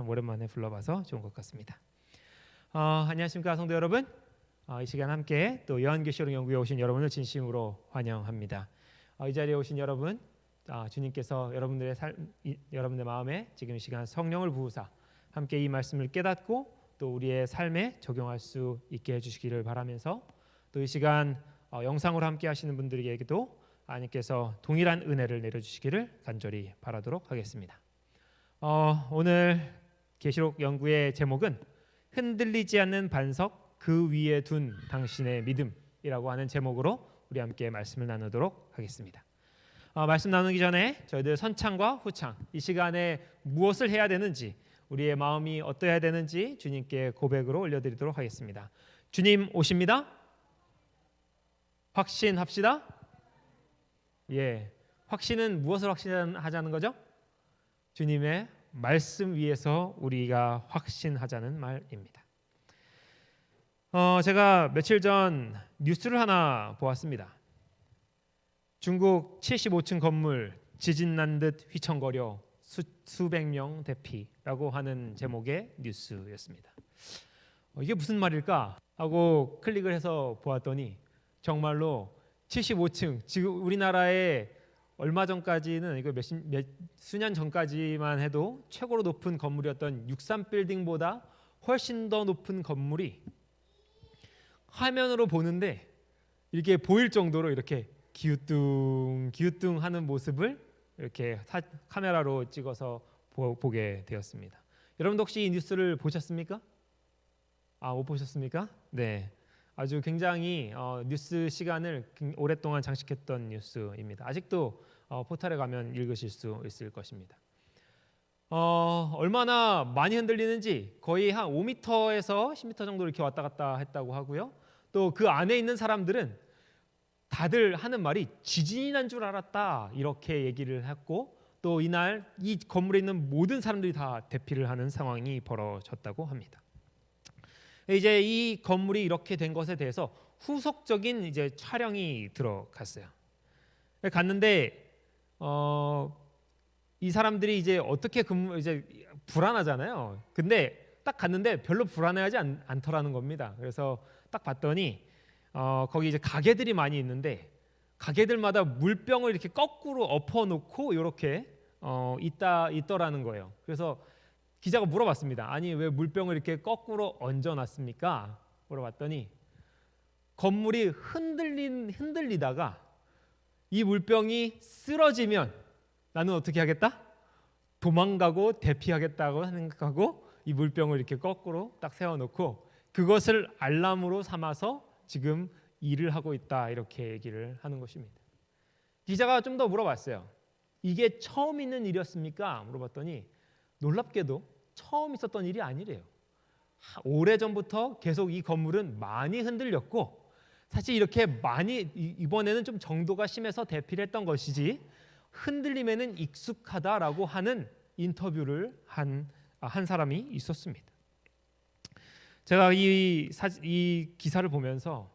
참 오랜만에 불러봐서 좋은 것 같습니다. 안녕하십니까 성도 여러분. 이 시간 함께 또 요한계시록 연구에 오신 여러분을 진심으로 환영합니다. 이 자리에 오신 여러분, 주님께서 여러분들의 마음에 지금 이 시간 성령을 부으사 함께 이 말씀을 깨닫고 또 우리의 삶에 적용할 수 있게 해주시기를 바라면서, 또 이 시간 영상으로 함께 하시는 분들에게도 하나님께서 동일한 은혜를 내려주시기를 간절히 바라도록 하겠습니다. 오늘 계시록 연구의 제목은 흔들리지 않는 반석 그 위에 둔 당신의 믿음이라고 하는 제목으로 우리 함께 말씀을 나누도록 하겠습니다. 말씀 나누기 전에 저희들 선창과 후창, 이 시간에 무엇을 해야 되는지, 우리의 마음이 어떠해야 되는지 주님께 고백으로 올려드리도록 하겠습니다. 주님 오십니다. 확신합시다. 확신은 무엇을 확신하자는 거죠? 주님의 말씀 위에서 우리가 확신하자는 말입니다. 제가 며칠 전 뉴스를 하나 보았습니다. 중국 75층 건물 지진 난 듯 휘청거려 수백 명 대피라고 하는 제목의 뉴스였습니다. 이게 무슨 말일까 하고 클릭을 해서 보았더니 정말로 75층, 지금 우리나라에 얼마 전까지는 이거 수년 전까지만 해도 최고로 높은 건물이었던 63빌딩보다 훨씬 더 높은 건물이 화면으로 보는데 이렇게 보일 정도로 이렇게 기우뚱 하는 모습을 이렇게 카메라로 찍어서 보게 되었습니다. 여러분도 혹시 이 뉴스를 보셨습니까? 못 보셨습니까? 네. 아주 굉장히 뉴스 시간을 오랫동안 장식했던 뉴스입니다. 아직도 포털에 가면 읽으실 수 있을 것입니다. 얼마나 많이 흔들리는지 거의 한 5m에서 10m 정도 이렇게 왔다 갔다 했다고 하고요. 또 그 안에 있는 사람들은 다들 하는 말이 지진이 난 줄 알았다 이렇게 얘기를 했고, 또 이날 이 건물에 있는 모든 사람들이 다 대피를 하는 상황이 벌어졌다고 합니다. 이제 이 건물이 이렇게 된 것에 대해서 후속적인 이제 촬영이 들어갔어요. 갔는데 이 사람들이 이제 어떻게 이제 불안하잖아요. 근데 딱 갔는데 별로 불안해하지 않더라는 겁니다. 그래서 딱 봤더니 거기 이제 가게들이 많이 있는데 가게들마다 물병을 이렇게 거꾸로 엎어놓고 이렇게 있더라는 거예요. 그래서 기자가 물어봤습니다. 아니 왜 물병을 이렇게 거꾸로 얹어놨습니까? 물어봤더니 건물이 흔들리다가 이 물병이 쓰러지면 나는 어떻게 하겠다? 도망가고 대피하겠다고 생각하고 이 물병을 이렇게 거꾸로 딱 세워놓고 그것을 알람으로 삼아서 지금 일을 하고 있다 이렇게 얘기를 하는 것입니다. 기자가 좀 더 물어봤어요. 이게 처음 있는 일이었습니까? 물어봤더니 놀랍게도 처음 있었던 일이 아니래요. 오래전부터 계속 이 건물은 많이 흔들렸고, 사실 이렇게 많이 이번에는 좀 정도가 심해서 대피를 했던 것이지 흔들림에는 익숙하다라고 하는 인터뷰를 한 사람이 있었습니다. 제가 이 기사를 보면서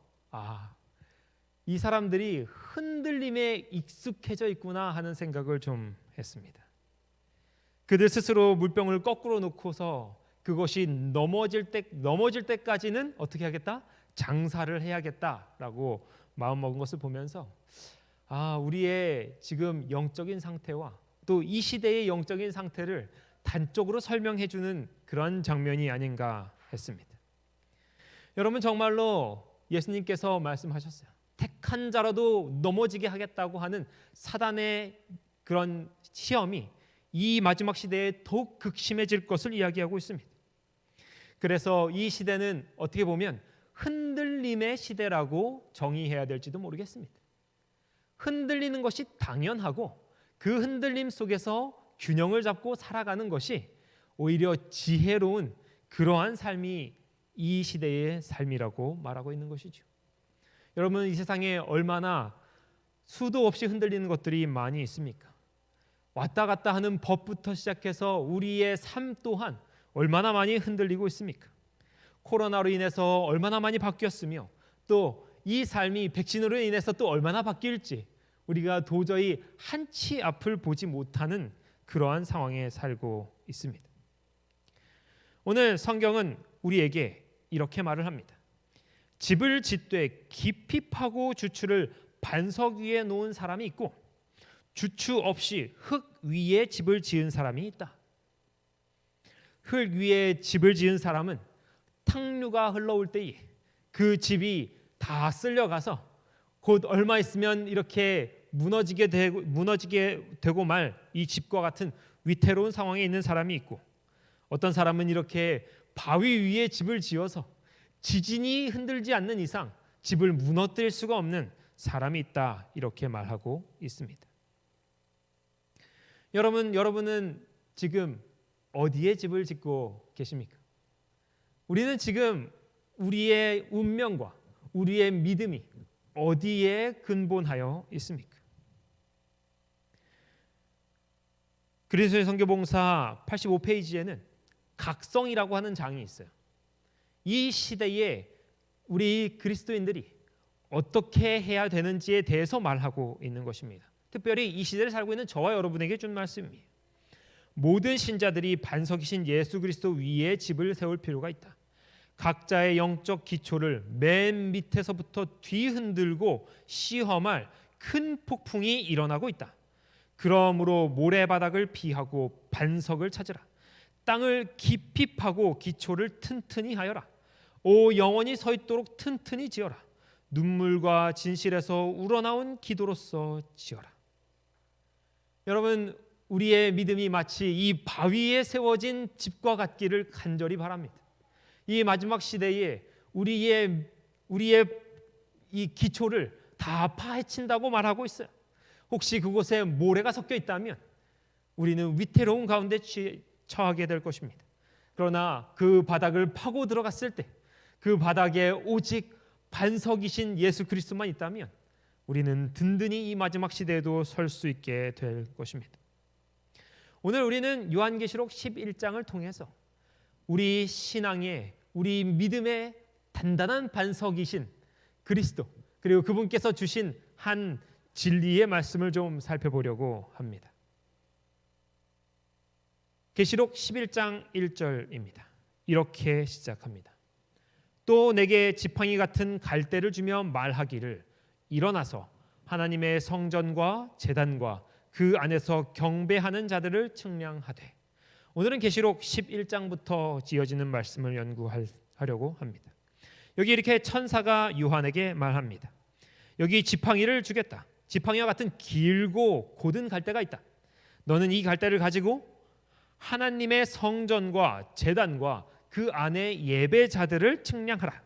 이 사람들이 흔들림에 익숙해져 있구나 하는 생각을 좀 했습니다. 그들 스스로 물병을 거꾸로 놓고서 그것이 넘어질 때까지는 어떻게 하겠다? 장사를 해야겠다라고 마음먹은 것을 보면서 우리의 지금 영적인 상태와 또 이 시대의 영적인 상태를 단적으로 설명해주는 그런 장면이 아닌가 했습니다. 여러분, 정말로 예수님께서 말씀하셨어요. 택한 자라도 넘어지게 하겠다고 하는 사단의 그런 시험이 이 마지막 시대에 더욱 극심해질 것을 이야기하고 있습니다. 그래서 이 시대는 어떻게 보면 흔들림의 시대라고 정의해야 될지도 모르겠습니다. 흔들리는 것이 당연하고 그 흔들림 속에서 균형을 잡고 살아가는 것이 오히려 지혜로운 그러한 삶이 이 시대의 삶이라고 말하고 있는 것이죠. 여러분, 이 세상에 얼마나 수도 없이 흔들리는 것들이 많이 있습니까? 왔다 갔다 하는 법부터 시작해서 우리의 삶 또한 얼마나 많이 흔들리고 있습니까? 코로나로 인해서 얼마나 많이 바뀌었으며 또 이 삶이 백신으로 인해서 또 얼마나 바뀔지 우리가 도저히 한치 앞을 보지 못하는 그러한 상황에 살고 있습니다. 오늘 성경은 우리에게 이렇게 말을 합니다. 집을 짓되 깊이 파고 주추를 반석 위에 놓은 사람이 있고 주추 없이 흙 위에 집을 지은 사람이 있다. 흙 위에 집을 지은 사람은 탕류가 흘러올 때에 그 집이 다 쓸려가서 곧 얼마 있으면 이렇게 무너지게 되고 말 이 집과 같은 위태로운 상황에 있는 사람이 있고, 어떤 사람은 이렇게 바위 위에 집을 지어서 지진이 흔들지 않는 이상 집을 무너뜨릴 수가 없는 사람이 있다, 이렇게 말하고 있습니다. 여러분은 지금 어디에 집을 짓고 계십니까? 우리는 지금 우리의 운명과 우리의 믿음이 어디에 근본하여 있습니까? 그리스도의 선교봉사 85페이지에는 각성이라고 하는 장이 있어요. 이 시대에 우리 그리스도인들이 어떻게 해야 되는지에 대해서 말하고 있는 것입니다. 특별히 이 시대를 살고 있는 저와 여러분에게 준 말씀이에요. 모든 신자들이 반석이신 예수 그리스도 위에 집을 세울 필요가 있다. 각자의 영적 기초를 맨 밑에서부터 뒤흔들고 시험할 큰 폭풍이 일어나고 있다. 그러므로 모래바닥을 피하고 반석을 찾으라. 땅을 깊이 파고 기초를 튼튼히 하여라. 오 영원히 서 있도록 튼튼히 지어라. 눈물과 진실에서 우러나온 기도로서 지어라. 여러분, 우리의 믿음이 마치 이 바위에 세워진 집과 같기를 간절히 바랍니다. 이 마지막 시대에 우리의 이 기초를 다 파헤친다고 말하고 있어요. 혹시 그곳에 모래가 섞여 있다면 우리는 위태로운 가운데 처하게 될 것입니다. 그러나 그 바닥을 파고 들어갔을 때 그 바닥에 오직 반석이신 예수 그리스도만 있다면 우리는 든든히 이 마지막 시대에도 설 수 있게 될 것입니다. 오늘 우리는 요한계시록 11장을 통해서 우리 신앙의, 우리 믿음의 단단한 반석이신 그리스도, 그리고 그분께서 주신 한 진리의 말씀을 좀 살펴보려고 합니다. 계시록 11장 1절입니다. 이렇게 시작합니다. 또 내게 지팡이 같은 갈대를 주며 말하기를 일어나서 하나님의 성전과 제단과 그 안에서 경배하는 자들을 측량하되. 오늘은 계시록 11장부터 지어지는 말씀을 연구하려고 합니다. 여기 이렇게 천사가 요한에게 말합니다. 여기 지팡이를 주겠다. 지팡이와 같은 길고 곧은 갈대가 있다. 너는 이 갈대를 가지고 하나님의 성전과 제단과 그 안에 예배자들을 측량하라.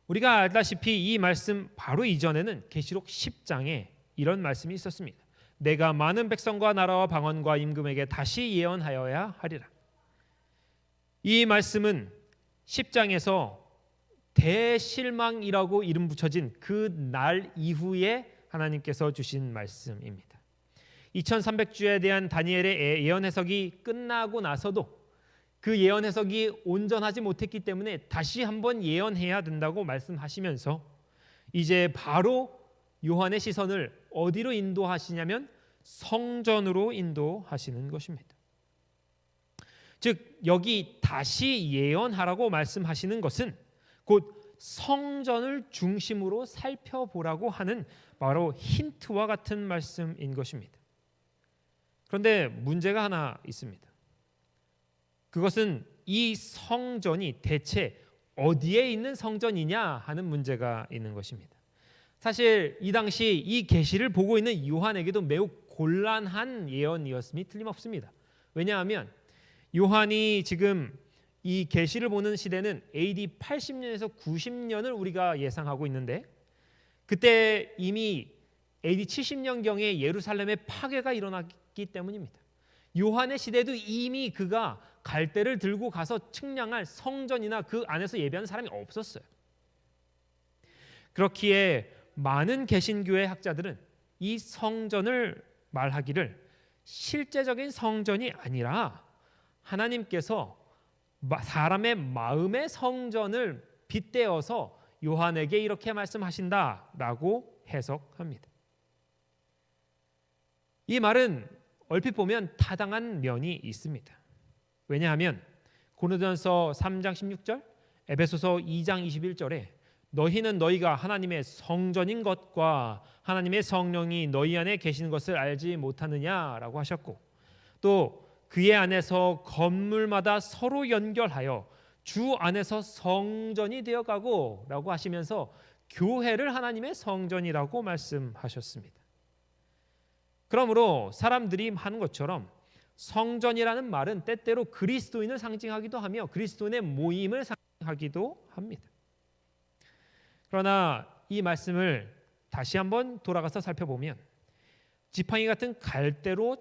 우리가 알다시피 이 말씀 바로 이전에는 계시록 10장에 이런 말씀이 있었습니다. 내가 많은 백성과 나라와 방언과 임금에게 다시 예언하여야 하리라. 이 말씀은 10장에서 대실망이라고 이름 붙여진 그 날 이후에 하나님께서 주신 말씀입니다. 2300주에 대한 다니엘의 예언 해석이 끝나고 나서도 그 예언 해석이 온전하지 못했기 때문에 다시 한번 예언해야 된다고 말씀하시면서 이제 바로 요한의 시선을 어디로 인도하시냐면 성전으로 인도하시는 것입니다. 즉 여기 다시 예언하라고 말씀하시는 것은 곧 성전을 중심으로 살펴보라고 하는 바로 힌트와 같은 말씀인 것입니다. 그런데 문제가 하나 있습니다. 그것은 이 성전이 대체 어디에 있는 성전이냐 하는 문제가 있는 것입니다. 사실 이 당시 이 계시를 보고 있는 요한에게도 매우 곤란한 예언이었음이 틀림없습니다. 왜냐하면 요한이 지금 이 계시를 보는 시대는 AD 80년에서 90년을 우리가 예상하고 있는데, 그때 이미 AD 70년경에 예루살렘의 파괴가 일어났기 때문입니다. 요한의 시대도 이미 그가 갈대를 들고 가서 측량할 성전이나 그 안에서 예배하는 사람이 없었어요. 그렇기에 많은 개신교회 학자들은 이 성전을 말하기를 실제적인 성전이 아니라 하나님께서 사람의 마음의 성전을 빗대어서 요한에게 이렇게 말씀하신다라고 해석합니다. 이 말은 얼핏 보면 타당한 면이 있습니다. 왜냐하면 고린도전서 3장 16절, 에베소서 2장 21절에 너희는 너희가 하나님의 성전인 것과 하나님의 성령이 너희 안에 계시는 것을 알지 못하느냐라고 하셨고, 또 그의 안에서 건물마다 서로 연결하여 주 안에서 성전이 되어가고 라고 하시면서 교회를 하나님의 성전이라고 말씀하셨습니다. 그러므로 사람들이 하는 것처럼 성전이라는 말은 때때로 그리스도인을 상징하기도 하며 그리스도인의 모임을 상징하기도 합니다. 그러나 이 말씀을 다시 한번 돌아가서 살펴보면 지팡이 같은 갈대로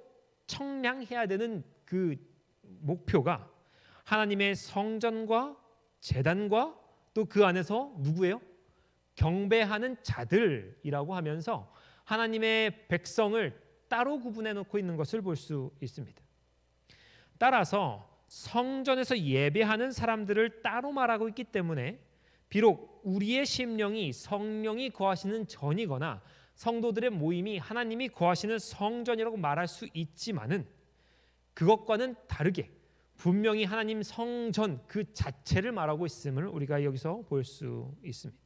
청량해야 되는 그 목표가 하나님의 성전과 제단과 또 그 안에서 누구예요? 경배하는 자들이라고 하면서 하나님의 백성을 따로 구분해 놓고 있는 것을 볼 수 있습니다. 따라서 성전에서 예배하는 사람들을 따로 말하고 있기 때문에 비록 우리의 심령이 성령이 거하시는 전이거나 성도들의 모임이 하나님이 거하시는 성전이라고 말할 수 있지만은 그것과는 다르게 분명히 하나님 성전 그 자체를 말하고 있음을 우리가 여기서 볼 수 있습니다.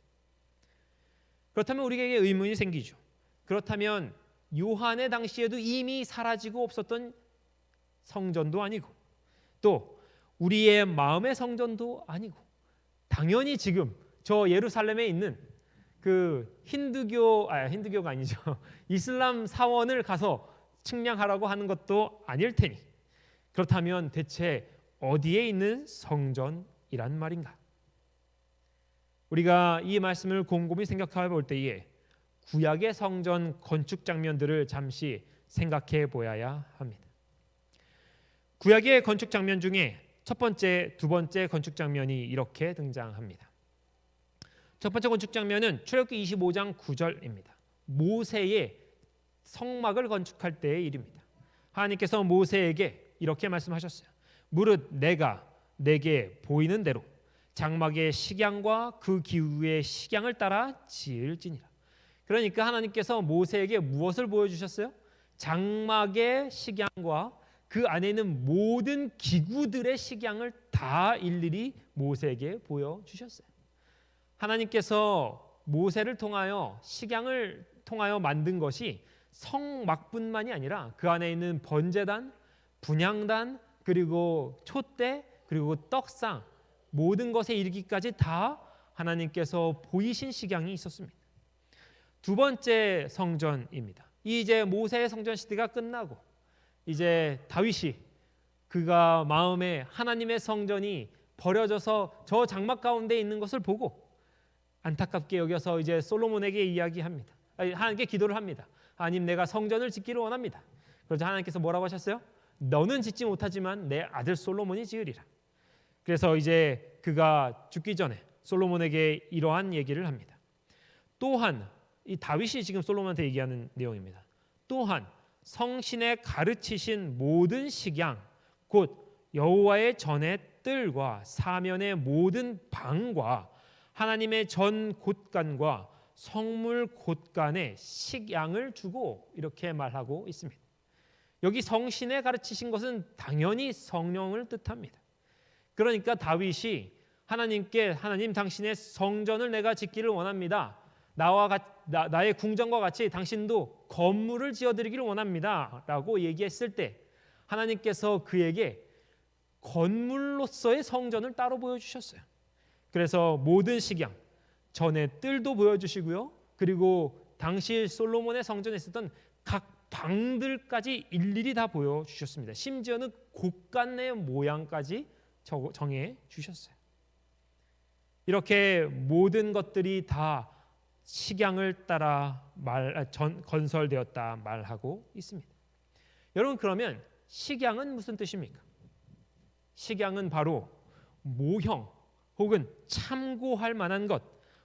그렇다면 우리에게 의문이 생기죠. 그렇다면 요한의 당시에도 이미 사라지고 없었던 성전도 아니고 또 우리의 마음의 성전도 아니고 당연히 지금 저 예루살렘에 있는 그 힌두교가 아니죠. 이슬람 사원을 가서 측량하라고 하는 것도 아닐 테니 그렇다면 대체 어디에 있는 성전이란 말인가? 우리가 이 말씀을 곰곰이 생각해 볼 때에 구약의 성전 건축 장면들을 잠시 생각해 보아야 합니다. 구약의 건축 장면 중에 첫 번째, 두 번째 건축 장면이 이렇게 등장합니다. 첫 번째 건축 장면은 출애굽기 25장 9절입니다. 모세의 성막을 건축할 때의 일입니다. 하나님께서 모세에게 이렇게 말씀하셨어요. 무릇 내가 내게 보이는 대로 장막의 식양과 그 기후의 식양을 따라 지을지니라. 그러니까 하나님께서 모세에게 무엇을 보여주셨어요? 장막의 식양과 그 안에 있는 모든 기구들의 식양을 다 일일이 모세에게 보여주셨어요. 하나님께서 모세를 통하여 식양을 통하여 만든 것이 성막뿐만이 아니라 그 안에 있는 번제단, 분향단, 그리고 촛대, 그리고 떡상 모든 것에 이르기까지 다 하나님께서 보이신 식양이 있었습니다. 두 번째 성전입니다. 이제 모세의 성전 시대가 끝나고 이제 다윗이 그가 마음에 하나님의 성전이 버려져서 저 장막 가운데 있는 것을 보고 안타깝게 여겨서 이제 솔로몬에게 이야기합니다. 하나님께 기도를 합니다. 하나님, 내가 성전을 짓기를 원합니다. 그러자 하나님께서 뭐라고 하셨어요? 너는 짓지 못하지만 내 아들 솔로몬이 지으리라. 그래서 이제 그가 죽기 전에 솔로몬에게 이러한 얘기를 합니다. 또한 이 다윗이 지금 솔로몬한테 얘기하는 내용입니다. 또한 성신에 가르치신 모든 식양 곧 여호와의 전의 뜰과 사면의 모든 방과 하나님의 전 곳간과 성물 곳간에 식양을 주고 이렇게 말하고 있습니다. 여기 성신에 가르치신 것은 당연히 성령을 뜻합니다. 그러니까 다윗이 하나님께 하나님 당신의 성전을 내가 짓기를 원합니다. 나의 궁전과 같이 당신도 건물을 지어드리기를 원합니다 라고 얘기했을 때 하나님께서 그에게 건물로서의 성전을 따로 보여주셨어요. 그래서 모든 식양, 전의 뜰도 보여주시고요. 그리고 당시 솔로몬의 성전에 있었던 각 방들까지 일일이 다 보여주셨습니다. 심지어는 곳간의 모양까지 정해 주셨어요. 이렇게 모든 것들이 다 식양을 따라 건설되었다 말하고 있습니다. 여러분, 그러면 식양은 무슨 뜻입니까? 식양은 바로 모형 혹은 참고할 만한 것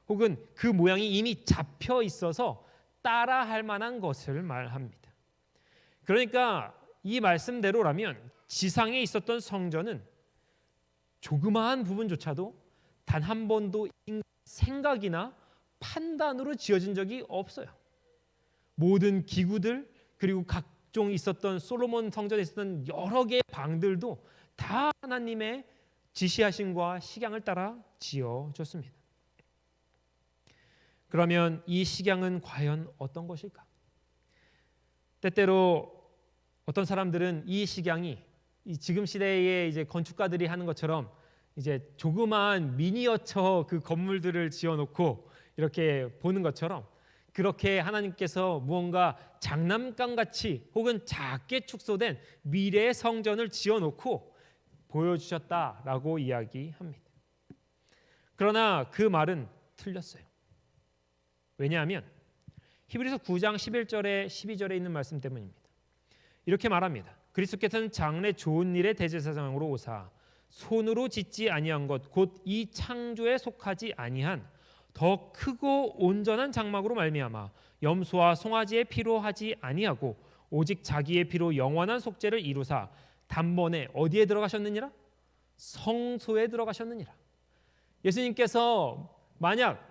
혹은 그 모양이 이미 잡혀 있어서 따라할 만한 것을 말합니다. 그러니까 이 말씀대로라면 지상에 있었던 성전은 조그마한 부분조차도 단 한 번도 생각이나 판단으로 지어진 적이 없어요. 모든 기구들 그리고 각종 있었던 솔로몬 성전에 있었던 여러 개의 방들도 다 하나님의 지시하심과 식양을 따라 지어졌습니다. 그러면 이 식양은 과연 어떤 것일까? 때때로 어떤 사람들은 이 식양이 지금 시대의 이제 건축가들이 하는 것처럼 이제 조그마한 미니어처 그 건물들을 지어놓고 이렇게 보는 것처럼 그렇게 하나님께서 무언가 장난감 같이 혹은 작게 축소된 미래의 성전을 지어놓고 보여주셨다라고 이야기합니다. 그러나 그 말은 틀렸어요. 왜냐하면 히브리서 9장 11절에 12절에 있는 말씀 때문입니다. 이렇게 말합니다. 그리스도께서는 장래 좋은 일의 대제사장으로 오사 손으로 짓지 아니한 것 곧 이 창조에 속하지 아니한 더 크고 온전한 장막으로 말미암아 염소와 송아지의 피로 하지 아니하고 오직 자기의 피로 영원한 속죄를 이루사 단번에 어디에 들어가셨느니라? 성소에 들어가셨느니라. 예수님께서 만약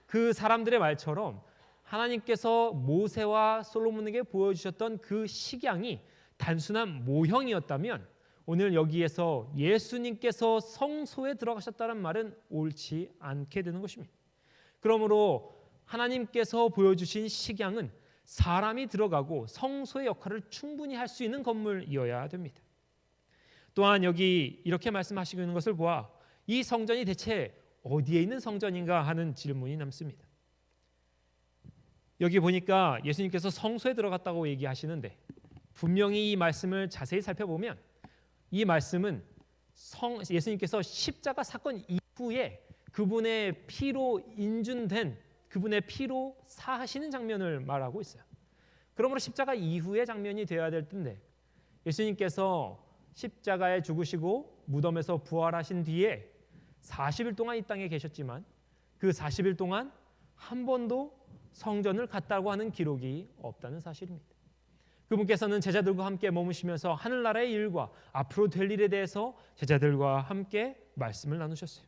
그 사람들의 말처럼 하나님께서 모세와 솔로몬에게 보여주셨던 그 식양이 단순한 모형이었다면 오늘 여기에서 예수님께서 성소에 들어가셨다는 말은 옳지 않게 되는 것입니다. 그러므로 하나님께서 보여주신 식양은 사람이 들어가고 성소의 역할을 충분히 할 수 있는 건물이어야 됩니다. 또한 여기 이렇게 말씀하시고 있는 것을 보아 이 성전이 대체 어디에 있는 성전인가 하는 질문이 남습니다. 여기 보니까 예수님께서 성소에 들어갔다고 얘기하시는데 분명히 이 말씀을 자세히 살펴보면 이 말씀은 예수님께서 십자가 사건 이후에 그분의 피로 인준된 그분의 피로 사하시는 장면을 말하고 있어요. 그러므로 십자가 이후의 장면이 되어야 될 텐데 예수님께서 십자가에 죽으시고 무덤에서 부활하신 뒤에 40일 동안 이 땅에 계셨지만 그 40일 동안 한 번도 성전을 갔다고 하는 기록이 없다는 사실입니다. 그분께서는 제자들과 함께 머무시면서 하늘나라의 일과 앞으로 될 일에 대해서 제자들과 함께 말씀을 나누셨어요.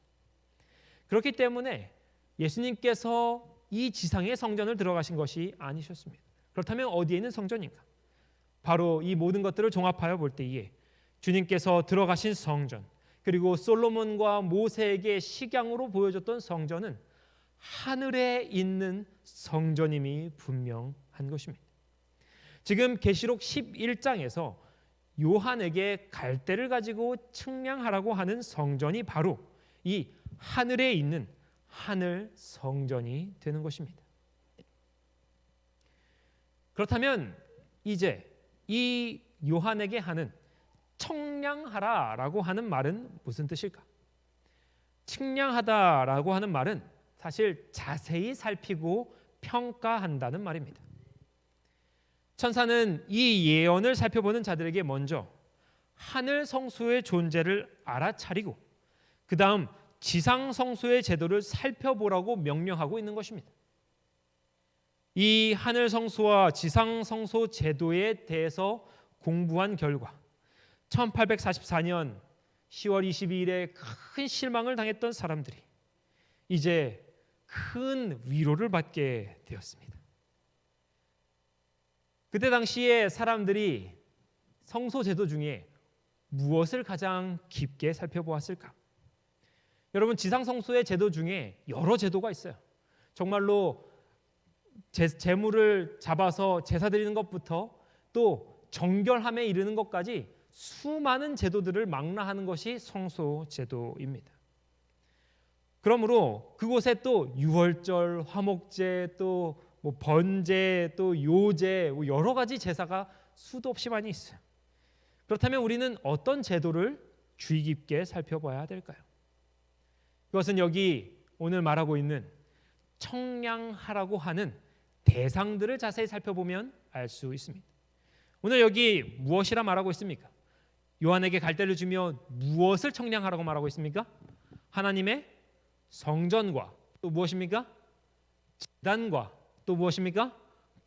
그렇기 때문에 예수님께서 이 지상의 성전을 들어가신 것이 아니셨습니다. 그렇다면 어디에 있는 성전인가? 바로 이 모든 것들을 종합하여 볼 때에 주님께서 들어가신 성전 그리고 솔로몬과 모세에게 식양으로 보여줬던 성전은 하늘에 있는 성전임이 분명한 것입니다. 지금 계시록 11장에서 요한에게 갈대를 가지고 측량하라고 하는 성전이 바로 이 하늘에 있는 하늘 성전이 되는 것입니다. 그렇다면 이제 이 요한에게 하는 청량하라라고 하는 말은 무슨 뜻일까? 측량하다라고 하는 말은 사실 자세히 살피고 평가한다는 말입니다. 천사는 이 예언을 살펴보는 자들에게 먼저 하늘 성소의 존재를 알아차리고 그 다음 지상 성소의 제도를 살펴보라고 명령하고 있는 것입니다. 이 하늘 성소와 지상 성소 제도에 대해서 공부한 결과 1844년 10월 22일에 큰 실망을 당했던 사람들이 이제 큰 위로를 받게 되었습니다. 그때 당시에 사람들이 성소 제도 중에 무엇을 가장 깊게 살펴보았을까? 여러분, 지상 성소의 제도 중에 여러 제도가 있어요. 정말로 제물을 잡아서 제사 드리는 것부터 또 정결함에 이르는 것까지 수많은 제도들을 망라하는 것이 성소 제도입니다. 그러므로 그곳에 또 유월절, 화목제, 또 번제, 또 요제, 여러 가지 제사가 수도 없이 많이 있어요. 그렇다면 우리는 어떤 제도를 주의 깊게 살펴봐야 될까요? 그것은 여기 오늘 말하고 있는 청량하라고 하는 대상들을 자세히 살펴보면 알 수 있습니다. 오늘 여기 무엇이라 말하고 있습니까? 요한에게 갈대를 주며 무엇을 청량하라고 말하고 있습니까? 하나님의 성전과 또 무엇입니까? 제단과 또 무엇입니까?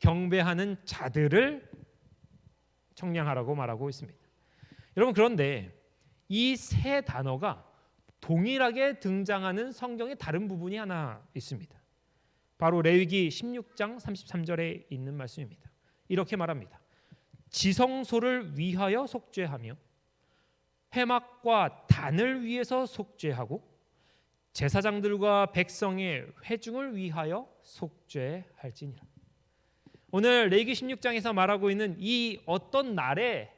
경배하는 자들을 청량하라고 말하고 있습니다. 여러분, 그런데 이 세 단어가 동일하게 등장하는 성경의 다른 부분이 하나 있습니다. 바로 레위기 16장 33절에 있는 말씀입니다. 이렇게 말합니다. 지성소를 위하여 속죄하며 회막과 단을 위해서 속죄하고 제사장들과 백성의 회중을 위하여 속죄할지니라. 오늘 레위기 16장에서 말하고 있는 이 어떤 날의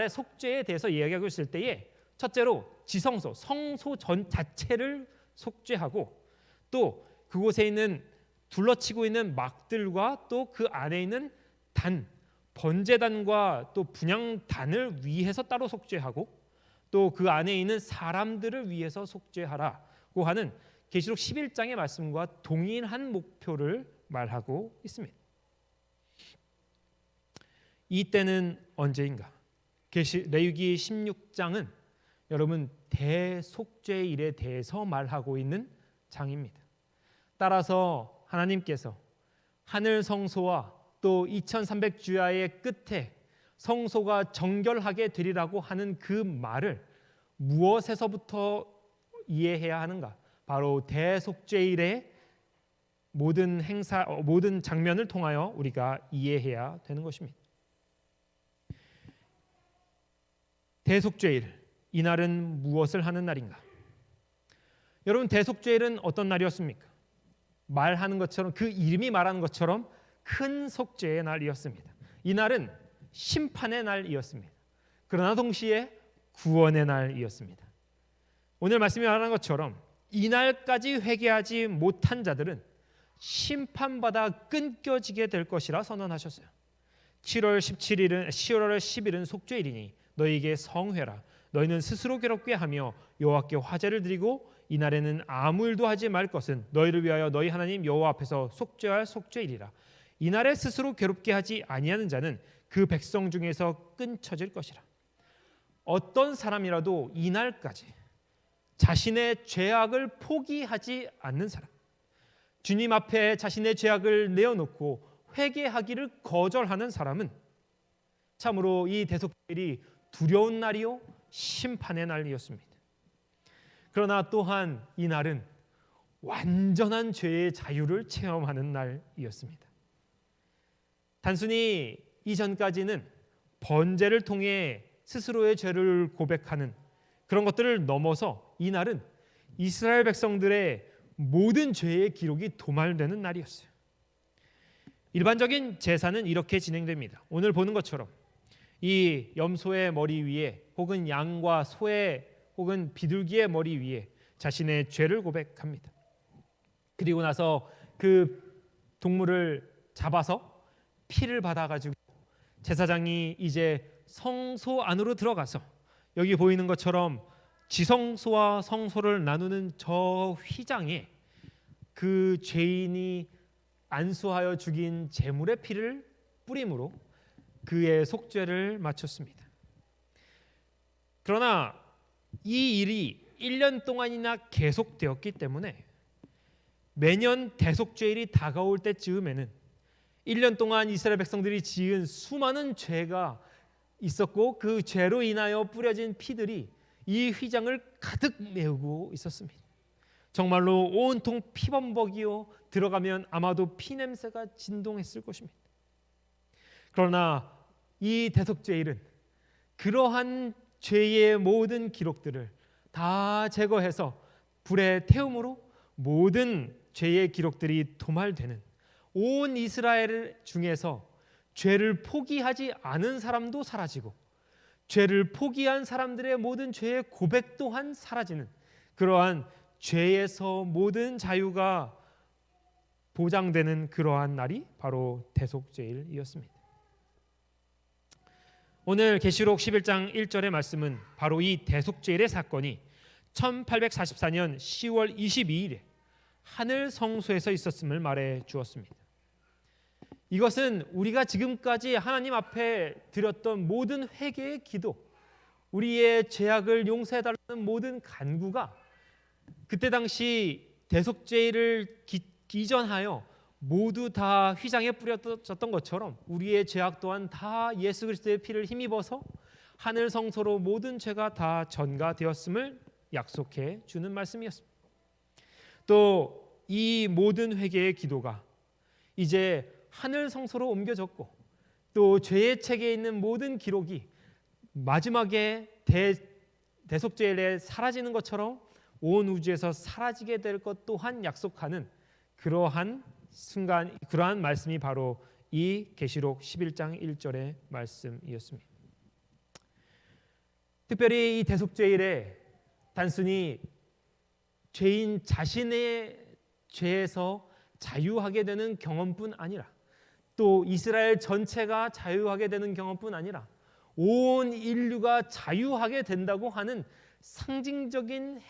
속죄에 대해서 이야기하고 있을 때에 첫째로 지성소, 성소 전 자체를 속죄하고 또 그곳에 있는 둘러치고 있는 막들과 또 그 안에 있는 단, 번제단과 또 분향단을 위해서 따로 속죄하고 또 그 안에 있는 사람들을 위해서 속죄하라고 하는 계시록 11장의 말씀과 동일한 목표를 말하고 있습니다. 이때는 언제인가? 레위기 16장은 여러분 대속죄일에 대해서 말하고 있는 장입니다. 따라서 하나님께서 하늘 성소와 또 2300주야의 끝에 성소가 정결하게 되리라고 하는 그 말을 무엇에서부터 이해해야 하는가? 바로 대속죄일의 모든 장면을 통하여 우리가 이해해야 되는 것입니다. 대속죄일, 이날은 무엇을 하는 날인가? 여러분, 대속죄일은 어떤 날이었습니까? 말하는 것처럼, 그 이름이 말하는 것처럼 큰 속죄의 날이었습니다. 이날은 심판의 날이었습니다. 그러나 동시에 구원의 날이었습니다. 오늘 말씀이 말하는 것처럼 이날까지 회개하지 못한 자들은 심판받아 끊겨지게 될 것이라 선언하셨어요. 10월 10일은 속죄일이니 너희에게 성회라. 너희는 스스로 괴롭게 하며 여호와께 화제를 드리고 이날에는 아무 일도 하지 말 것은 너희를 위하여 너희 하나님 여호와 앞에서 속죄할 속죄일이라. 이날에 스스로 괴롭게 하지 아니하는 자는 그 백성 중에서 끊쳐질 것이라. 어떤 사람이라도 이날까지 자신의 죄악을 포기하지 않는 사람, 주님 앞에 자신의 죄악을 내어놓고 회개하기를 거절하는 사람은 참으로 이 대속죄일이 두려운 날이요 심판의 날이었습니다. 그러나 또한 이 날은 완전한 죄의 자유를 체험하는 날이었습니다. 단순히 이전까지는 번제를 통해 스스로의 죄를 고백하는 그런 것들을 넘어서 이 날은 이스라엘 백성들의 모든 죄의 기록이 도말되는 날이었어요. 일반적인 제사는 이렇게 진행됩니다. 오늘 보는 것처럼 이 염소의 머리 위에 혹은 양과 소의 혹은 비둘기의 머리 위에 자신의 죄를 고백합니다. 그리고 나서 그 동물을 잡아서 피를 받아가지고 제사장이 이제 성소 안으로 들어가서 여기 보이는 것처럼 지성소와 성소를 나누는 저 휘장에 그 죄인이 안수하여 죽인 제물의 피를 뿌림으로 그의 속죄를 마쳤습니다. 그러나 이 일이 1년 동안이나 계속되었기 때문에 매년 대속죄일이 다가올 때쯤에는 1년 동안 이스라엘 백성들이 지은 수많은 죄가 있었고 그 죄로 인하여 뿌려진 피들이 이 휘장을 가득 메우고 있었습니다. 정말로 온통 피범벅이요 들어가면 아마도 피냄새가 진동했을 것입니다. 그러나 이 대속죄일은 그러한 죄의 모든 기록들을 다 제거해서 불에 태움으로 모든 죄의 기록들이 도말되는, 온 이스라엘 중에서 죄를 포기하지 않은 사람도 사라지고 죄를 포기한 사람들의 모든 죄의 고백 또한 사라지는 그러한 죄에서 모든 자유가 보장되는 그러한 날이 바로 대속죄일이었습니다. 오늘 계시록 11장 1절의 말씀은 바로 이 대속죄일의 사건이 1844년 10월 22일에 하늘 성소에서 있었음을 말해 주었습니다. 이것은 우리가 지금까지 하나님 앞에 드렸던 모든 회개의 기도, 우리의 죄악을 용서해달라는 모든 간구가 그때 당시 대속죄일을 이전하여 모두 다 휘장에 뿌려졌던 것처럼 우리의 죄악 또한 다 예수 그리스도의 피를 힘입어서 하늘 성소로 모든 죄가 다 전가되었음을 약속해 주는 말씀이었습니다. 또 이 모든 회개의 기도가 이제 하늘 성소로 옮겨졌고 또 죄의 책에 있는 모든 기록이 마지막에 대속죄일에 사라지는 것처럼 온 우주에서 사라지게 될 것 또한 약속하는 그러한 순간, 그러한 말씀이 바로 이 계시록 11장 1절의 말씀이었습니다. 특별히 이 대속죄일에 단순히 죄인 자신의 죄에서 자유하게 되는 경험뿐 아니라, 또 이스라엘 전체가 자유하게 되는 경험뿐 아니라 온 인류가 자유하게 된다고 하는 상징적인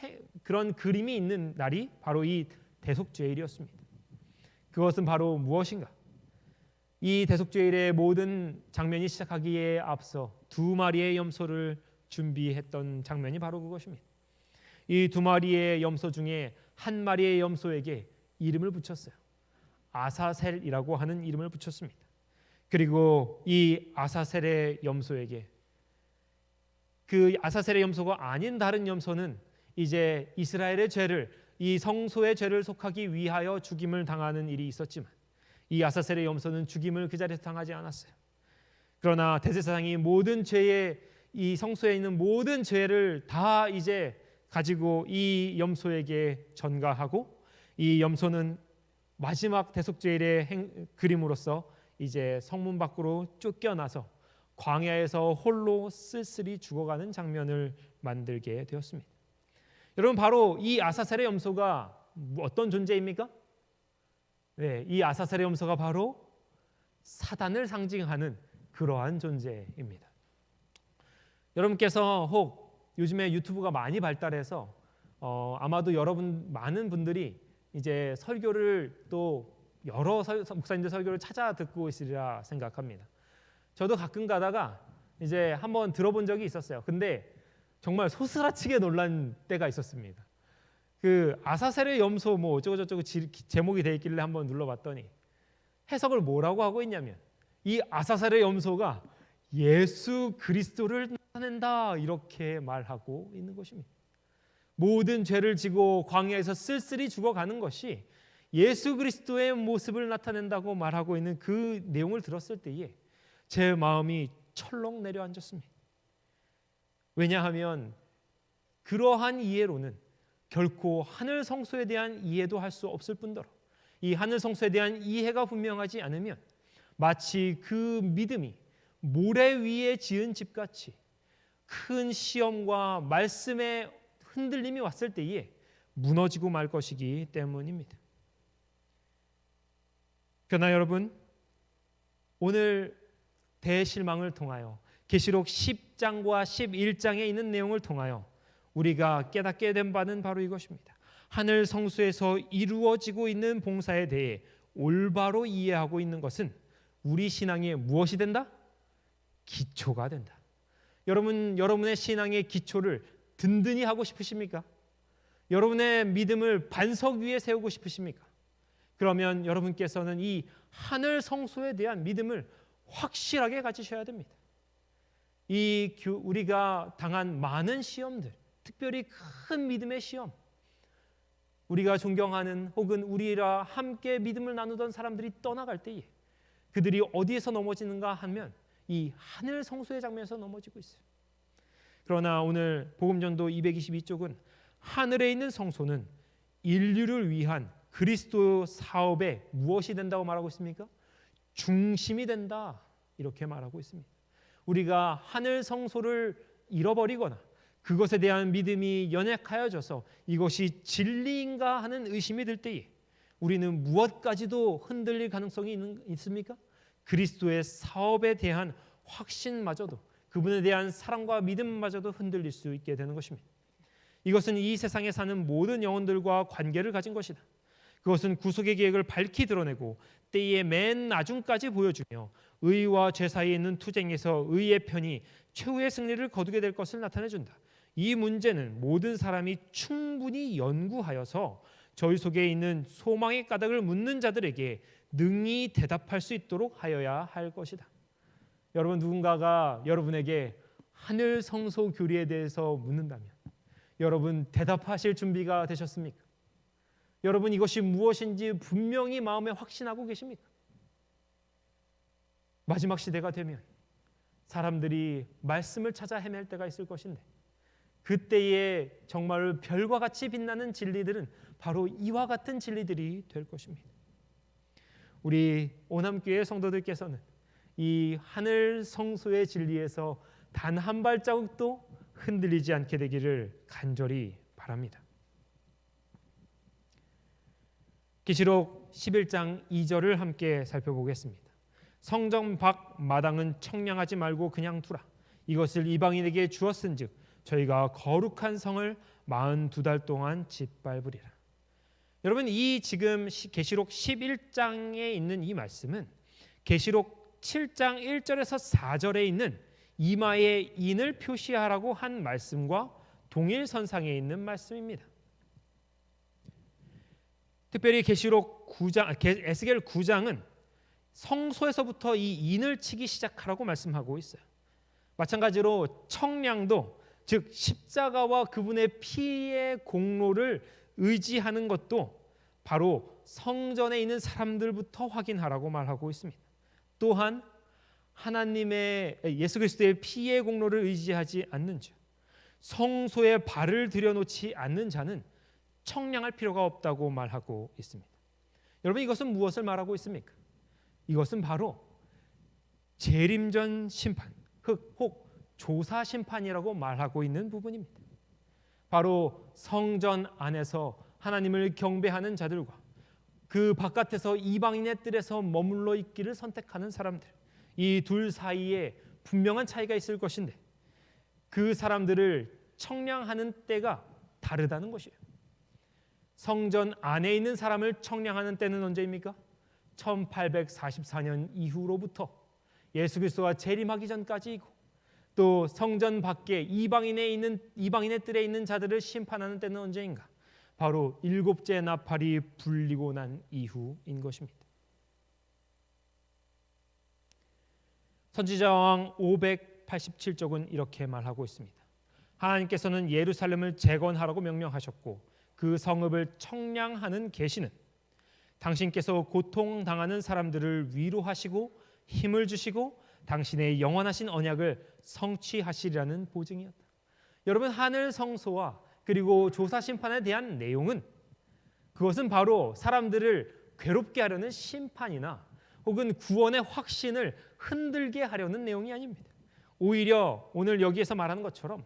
그런 그림이 있는 날이 바로 이 대속죄일이었습니다. 그것은 바로 무엇인가? 이 대속죄일의 모든 장면이 시작하기에 앞서 두 마리의 염소를 준비했던 장면이 바로 그것입니다. 이 두 마리의 염소 중에 한 마리의 염소에게 이름을 붙였어요. 아사셀이라고 하는 이름을 붙였습니다. 그리고 이 아사셀의 염소에게, 그 아사셀의 염소가 아닌 다른 염소는 이제 이스라엘의 죄를, 이 성소의 죄를 속하기 위하여 죽임을 당하는 일이 있었지만 이 아사셀의 염소는 죽임을 그 자리에서 당하지 않았어요. 그러나 대제사장이 모든 죄의, 이 성소에 있는 모든 죄를 다 이제 가지고 이 염소에게 전가하고, 이 염소는 마지막 대속죄일의 그림으로서 이제 성문 밖으로 쫓겨나서 광야에서 홀로 쓸쓸히 죽어가는 장면을 만들게 되었습니다. 여러분, 바로 이 아사셀의 염소가 어떤 존재입니까? 네, 이 아사셀의 염소가 바로 사단을 상징하는 그러한 존재입니다. 여러분께서 혹 요즘에 유튜브가 많이 발달해서 아마도 많은 분들이 이제 설교를 또 여러 목사님들 설교를 찾아 듣고 있으리라 생각합니다. 저도 가끔 가다가 이제 한번 들어본 적이 있었어요. 근데 정말 소스라치게 놀란 때가 있었습니다. 그 아사셀의 염소 뭐 어쩌고저쩌고 제목이 돼 있길래 한번 눌러봤더니 해석을 뭐라고 하고 있냐면, 이 아사셀의 염소가 예수 그리스도를 나타낸다 이렇게 말하고 있는 것입니다. 모든 죄를 지고 광야에서 쓸쓸히 죽어가는 것이 예수 그리스도의 모습을 나타낸다고 말하고 있는 그 내용을 들었을 때에 제 마음이 철렁 내려앉았습니다. 왜냐하면 그러한 이해로는 결코 하늘 성소에 대한 이해도 할 수 없을 뿐더러 이 하늘 성소에 대한 이해가 분명하지 않으면 마치 그 믿음이 모래 위에 지은 집같이 큰 시험과 말씀의 흔들림이 왔을 때에 무너지고 말 것이기 때문입니다. 그러나 여러분, 오늘 대실망을 통하여 계시록 10장과 11장에 있는 내용을 통하여 우리가 깨닫게 된 바는 바로 이것입니다. 하늘 성소에서 이루어지고 있는 봉사에 대해 올바로 이해하고 있는 것은 우리 신앙의 무엇이 된다? 기초가 된다. 여러분의 신앙의 기초를 든든히 하고 싶으십니까? 여러분의 믿음을 반석 위에 세우고 싶으십니까? 그러면 여러분께서는 이 하늘 성소에 대한 믿음을 확실하게 가지셔야 됩니다. 우리가 당한 많은 시험들, 특별히 큰 믿음의 시험, 우리가 존경하는 혹은 우리와 함께 믿음을 나누던 사람들이 떠나갈 때에 그들이 어디에서 넘어지는가 하면 이 하늘 성소의 장면에서 넘어지고 있어요. 그러나 오늘 복음전도 222쪽은 하늘에 있는 성소는 인류를 위한 그리스도 사업의 무엇이 된다고 말하고 있습니까? 중심이 된다 이렇게 말하고 있습니다. 우리가 하늘 성소를 잃어버리거나 그것에 대한 믿음이 연약하여져서 이것이 진리인가 하는 의심이 들 때에 우리는 무엇까지도 흔들릴 가능성이 있습니까? 그리스도의 사업에 대한 확신마저도, 그분에 대한 사랑과 믿음마저도 흔들릴 수 있게 되는 것입니다. 이것은 이 세상에 사는 모든 영혼들과 관계를 가진 것이다. 그것은 구속의 계획을 밝히 드러내고 때의 맨 나중까지 보여주며 의와 죄 사이에 있는 투쟁에서 의의 편이 최후의 승리를 거두게 될 것을 나타내준다. 이 문제는 모든 사람이 충분히 연구하여서 저희 속에 있는 소망의 까닭을 묻는 자들에게 능히 대답할 수 있도록 하여야 할 것이다. 여러분, 누군가가 여러분에게 하늘 성소 교리에 대해서 묻는다면 여러분 대답하실 준비가 되셨습니까? 여러분 이것이 무엇인지 분명히 마음에 확신하고 계십니까? 마지막 시대가 되면 사람들이 말씀을 찾아 헤맬 때가 있을 것인데, 그때에 정말 별과 같이 빛나는 진리들은 바로 이와 같은 진리들이 될 것입니다. 우리 오남교회 성도들께서는 이 하늘 성소의 진리에서 단 한 발자국도 흔들리지 않게 되기를 간절히 바랍니다. 계시록 11장 2절을 함께 살펴보겠습니다. 성전 밖 마당은 청량하지 말고 그냥 두라. 이것을 이방인에게 주었은즉 저희가 거룩한 성을 42달 동안 짓밟으리라. 여러분, 이 지금 계시록 11장에 있는 이 말씀은 계시록 7장 1절에서 4절에 있는 이마에 인을 표시하라고 한 말씀과 동일선상에 있는 말씀입니다. 특별히 계시록 9장, 에스겔 9장은 성소에서부터 이 인을 치기 시작하라고 말씀하고 있어요. 마찬가지로 청량도, 즉 십자가와 그분의 피의 공로를 의지하는 것도 바로 성전에 있는 사람들부터 확인하라고 말하고 있습니다. 또한 하나님의 예수 그리스도의 피의 공로를 의지하지 않는 자, 성소에 발을 들여놓지 않는 자는 청량할 필요가 없다고 말하고 있습니다. 여러분, 이것은 무엇을 말하고 있습니까? 이것은 바로 재림전 심판, 혹 조사 심판이라고 말하고 있는 부분입니다. 바로 성전 안에서 하나님을 경배하는 자들과 그 바깥에서 이방인의 뜰에서 머물러 있기를 선택하는 사람들, 이 둘 사이에 분명한 차이가 있을 것인데 그 사람들을 청량하는 때가 다르다는 것이에요. 성전 안에 있는 사람을 청량하는 때는 언제입니까? 1844년 이후로부터 예수 그리스도가 재림하기 전까지이고, 또 성전 밖에 이방인의 뜰에 있는 자들을 심판하는 때는 언제인가? 바로 일곱째 나팔이 불리고 난 이후인 것입니다. 선지자왕 587쪽은 이렇게 말하고 있습니다. 하나님께서는 예루살렘을 재건하라고 명령하셨고 그 성읍을 청량하는 계시는 당신께서 고통당하는 사람들을 위로하시고 힘을 주시고 당신의 영원하신 언약을 성취하시리라는 보증이었다. 여러분, 하늘 성소와 그리고 조사 심판에 대한 내용은, 그것은 바로 사람들을 괴롭게 하려는 심판이나 혹은 구원의 확신을 흔들게 하려는 내용이 아닙니다. 오히려 오늘 여기에서 말하는 것처럼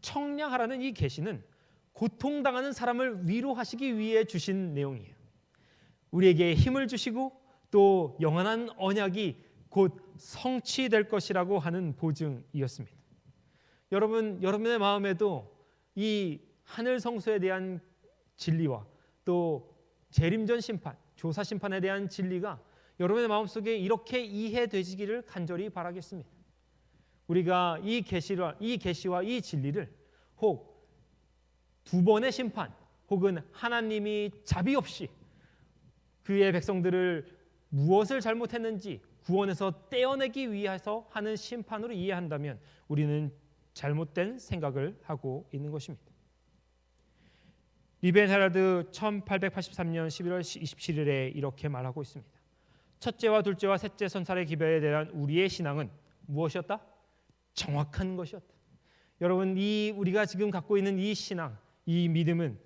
청량하라는 이 계시는 고통당하는 사람을 위로하시기 위해 주신 내용이에요. 우리에게 힘을 주시고 또 영원한 언약이 곧 성취될 것이라고 하는 보증이었습니다. 여러분의 마음에도 이 하늘 성소에 대한 진리와 또 재림전 심판, 조사 심판에 대한 진리가 여러분의 마음속에 이렇게 이해되시기를 간절히 바라겠습니다. 우리가 이 계시와 이 진리를 혹 두 번의 심판 혹은 하나님이 자비 없이 그의 백성들을 무엇을 잘못했는지 구원에서 떼어내기 위해서 하는 심판으로 이해한다면 우리는 잘못된 생각을 하고 있는 것입니다. 리벤 헤럴드 1883년 11월 27일에 이렇게 말하고 있습니다. 첫째와 둘째와 셋째 선살의 기별에 대한 우리의 신앙은 무엇이었다? 정확한 것이었다. 여러분, 우리가 지금 갖고 있는 이 신앙, 이 믿음은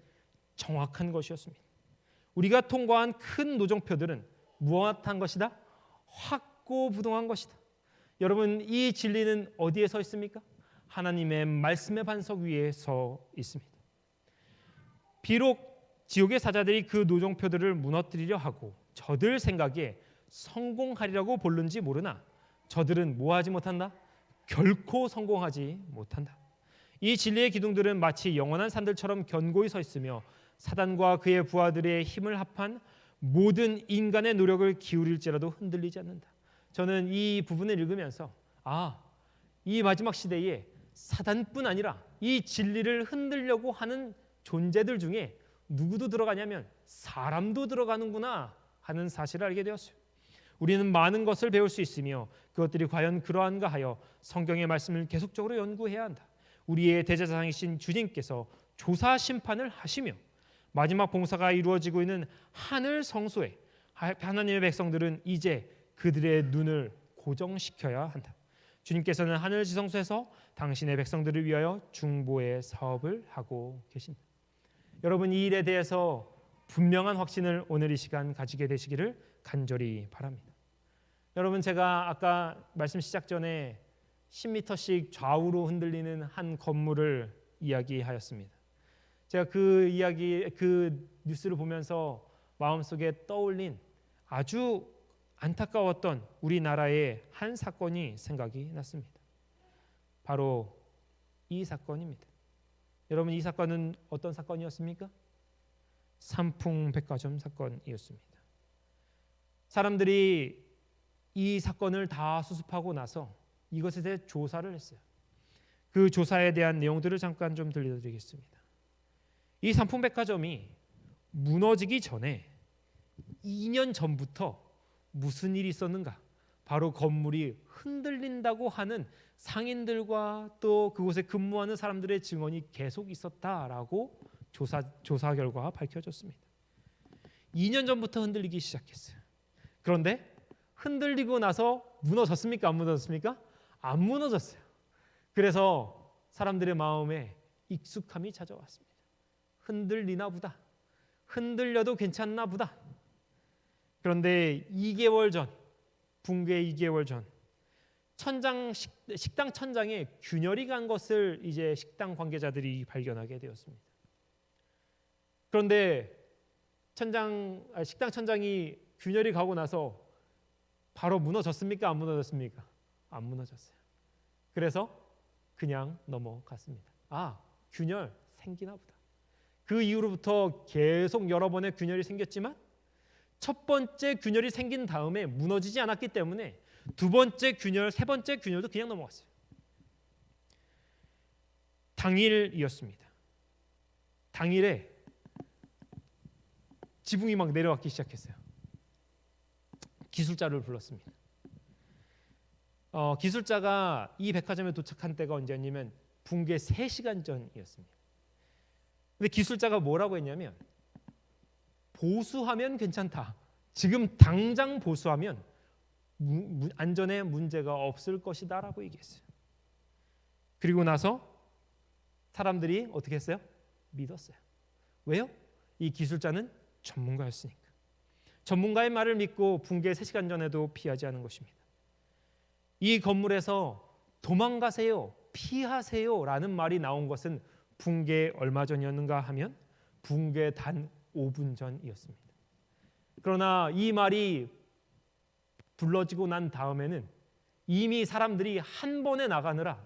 정확한 것이었습니다. 우리가 통과한 큰 노정표들은 무엇한 것이다? 확고부동한 것이다. 여러분, 이 진리는 어디에 서 있습니까? 하나님의 말씀의 반석 위에 서 있습니다. 비록 지옥의 사자들이 그 노정표들을 무너뜨리려 하고 저들 생각에 성공하리라고 볼는지 모르나 저들은 뭐하지 못한다? 결코 성공하지 못한다. 이 진리의 기둥들은 마치 영원한 산들처럼 견고히 서 있으며 사단과 그의 부하들의 힘을 합한 모든 인간의 노력을 기울일지라도 흔들리지 않는다. 저는 이 부분을 읽으면서 이 마지막 시대에 사단뿐 아니라 이 진리를 흔들려고 하는 존재들 중에 누구도 들어가냐면 사람도 들어가는구나 하는 사실을 알게 되었어요. 우리는 많은 것을 배울 수 있으며 그것들이 과연 그러한가 하여 성경의 말씀을 계속적으로 연구해야 한다. 우리의 대제사장이신 주님께서 조사 심판을 하시며 마지막 봉사가 이루어지고 있는 하늘 성소에 하나님의 백성들은 이제 그들의 눈을 고정시켜야 한다. 주님께서는 하늘 지성소에서 당신의 백성들을 위하여 중보의 사업을 하고 계십니다. 여러분, 이 일에 대해서 분명한 확신을 오늘 이 시간 가지게 되시기를 간절히 바랍니다. 여러분, 제가 아까 말씀 시작 전에 10m씩 좌우로 흔들리는 한 건물을 이야기하였습니다. 제가 그 뉴스를 보면서 마음속에 떠올린 아주 안타까웠던 우리나라의 한 사건이 생각이 났습니다. 바로 이 사건입니다. 여러분, 이 사건은 어떤 사건이었습니까? 삼풍백화점 사건이었습니다. 사람들이 이 사건을 다 수습하고 나서 이것에 대해 조사를 했어요. 그 조사에 대한 내용들을 잠깐 좀 들려드리겠습니다. 이 삼풍백화점이 무너지기 전에 2년 전부터 무슨 일이 있었는가? 바로 건물이 흔들린다고 하는 상인들과 또 그곳에 근무하는 사람들의 증언이 계속 있었다라고 조사 결과가 밝혀졌습니다. 2년 전부터 흔들리기 시작했어요. 그런데 흔들리고 나서 무너졌습니까? 안 무너졌습니까? 안 무너졌어요. 그래서 사람들의 마음에 익숙함이 찾아왔습니다. 흔들리나 보다. 흔들려도 괜찮나 보다. 그런데 2개월 전, 붕괴 2개월 전, 식당 천장에 균열이 간 것을 이제 식당 관계자들이 발견하게 되었습니다. 그런데 식당 천장이 균열이 가고 나서 바로 무너졌습니까? 안 무너졌습니까? 안 무너졌어요. 그래서 그냥 넘어갔습니다. 균열 생기나 보다. 그 이후로부터 계속 여러 번의 균열이 생겼지만 첫 번째 균열이 생긴 다음에 무너지지 않았기 때문에 두 번째 균열, 세 번째 균열도 그냥 넘어갔어요. 당일이었습니다. 당일에 지붕이 막 내려왔기 시작했어요. 기술자를 불렀습니다. 기술자가 이 백화점에 도착한 때가 언제였냐면 붕괴 3시간 전이었습니다. 근데 기술자가 뭐라고 했냐면 보수하면 괜찮다. 지금 당장 보수하면 안전에 문제가 없을 것이다 라고 얘기했어요. 그리고 나서 사람들이 어떻게 했어요? 믿었어요. 왜요? 이 기술자는 전문가였으니까. 전문가의 말을 믿고 붕괴 3시간 전에도 피하지 않은 것입니다. 이 건물에서 도망가세요, 피하세요 라는 말이 나온 것은 붕괴 얼마 전이었는가 하면 붕괴 단 5분 전이었습니다. 그러나 이 말이 불러지고 난 다음에는 이미 사람들이 한 번에 나가느라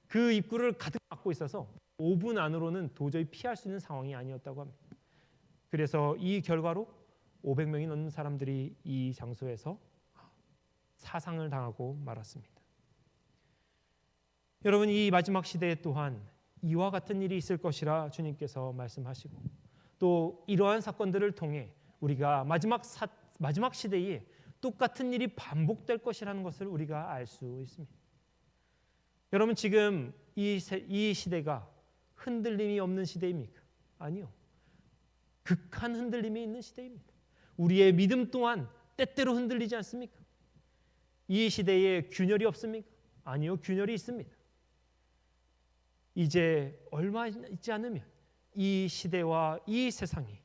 그 입구를 가득 막고 있어서 5분 안으로는 도저히 피할 수 있는 상황이 아니었다고 합니다. 그래서 이 결과로 500명이 넘는 사람들이 이 장소에서 사상을 당하고 말았습니다. 여러분, 이 마지막 시대에 또한 이와 같은 일이 있을 것이라 주님께서 말씀하시고 또 이러한 사건들을 통해 우리가 마지막 시대에 똑같은 일이 반복될 것이라는 것을 우리가 알 수 있습니다. 여러분, 지금 이 시대가 흔들림이 없는 시대입니까? 아니요. 극한 흔들림이 있는 시대입니다. 우리의 믿음 또한 때때로 흔들리지 않습니까? 이 시대에 균열이 없습니까? 아니요, 균열이 있습니다. 이제 얼마 있지 않으면 이 시대와 이 세상이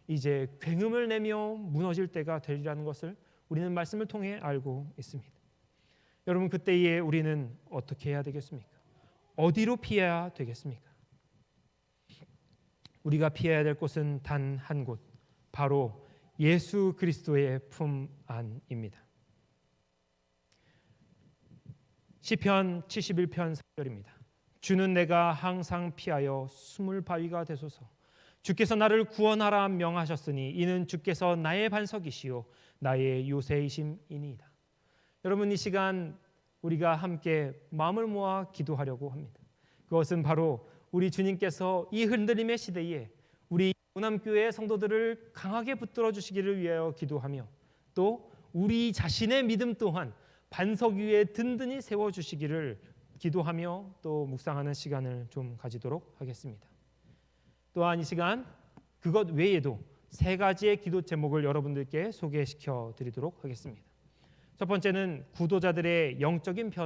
이제 굉음을 내며 무너질 때가 되리라는 것을 우리는 말씀을 통해 알고 있습니다. 여러분, 그때에 우리는 어떻게 해야 되겠습니까? 어디로 피해야 되겠습니까? 우리가 피해야 될 곳은 단 한 곳, 바로 예수 그리스도의 품 안입니다. 시편 71편 3절입니다. 주는 내가 항상 피하여 숨을 바위가 되소서. 주께서 나를 구원하라 명하셨으니 이는 주께서 나의 반석이시요 나의 요새이심이니이다. 여러분, 이 시간 우리가 함께 마음을 모아 기도하려고 합니다. 그것은 바로 우리 주님께서 이 흔들림의 시대에 우리 오남교회 성도들을 강하게 붙들어 주시기를 위하여 기도하며 또 우리 자신의 믿음 또한 반석 위에 든든히 세워 주시기를 기도하며 또 묵상하는 시간을 좀 가지도록 하겠습니다. 또한 이 시간 그것 외에도 3가지의 기도 제목을 여러분들께 소개시켜 드리도록 하겠습니다. 첫 번째는 구도자들의 영적인 변화